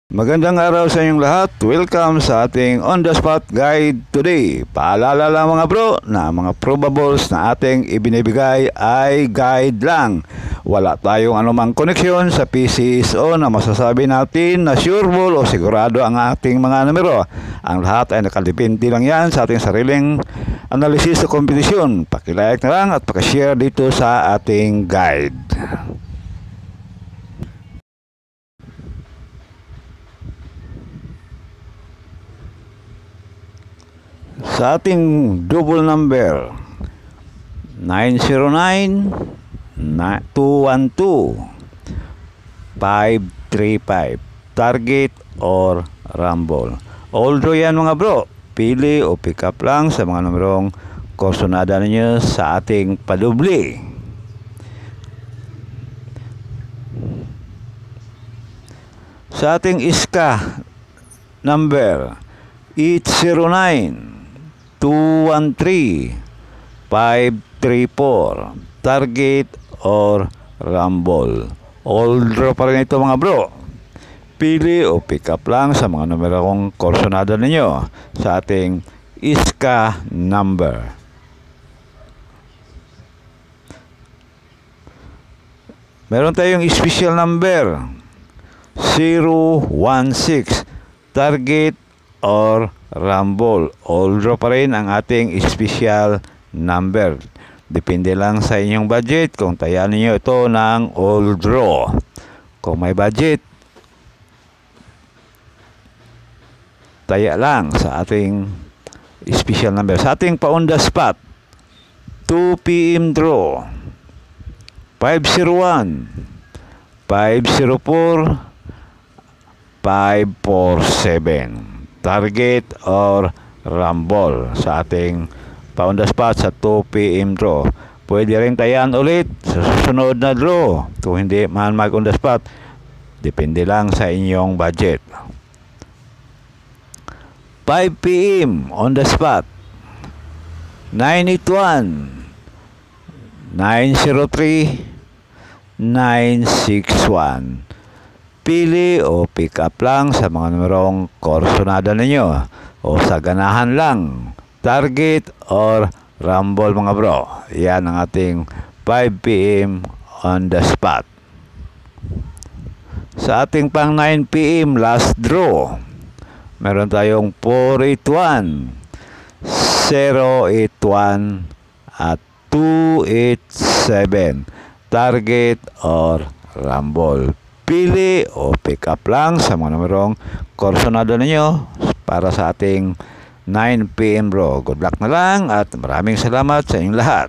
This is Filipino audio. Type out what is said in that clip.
Magandang araw sa inyong lahat. Welcome sa ating On The Spot Guide today. Paalala lang mga bro na mga probables na ating ibinibigay ay guide lang. Wala tayong anumang koneksyon sa PCSO na masasabi natin na sureball o sigurado ang ating mga numero. Ang lahat ay nakadepende lang yan sa ating sariling analysis sa kompetisyon. Pakilike na lang at pakishare dito sa ating guide. Sa ating double number 909-212-535 target or rumble. All draw yan mga bro. Pili o pick up lang sa mga numerong korsonada ninyo sa ating padubli. Sa ating iska number 809-213-534 target or rumble. All draw pa rin ito mga bro. Pili o pick up lang sa mga numerong korsonada ninyo sa ating iska number. Meron tayong special number 016 target or rumble. All draw pa rin ang ating special number. Depende lang sa inyong budget kung tayan niyo ito ng all draw. Kung may budget, taya lang sa ating special number. Sa ating pa on the spot 2 PM draw 501 504 547 target or rumble sa ating pa on the spot sa 2 PM draw. Pwede rin tayan ulit sa susunod na draw kung hindi man mag on the spot. Depende lang sa inyong budget. 5 PM on the spot 981 903 961. Pili o pick up lang sa mga numerong korsonada ninyo o sa ganahan lang, target or rumble mga bro. Yan ang ating 5 PM on the spot. Sa ating pang 9 PM last draw, meron tayong 481 081 at 287 target or rumble. Pili o pick up lang sa mga numerong korsonada ninyo para sa ating 9 PM bro. Good luck na lang at maraming salamat sa inyong lahat.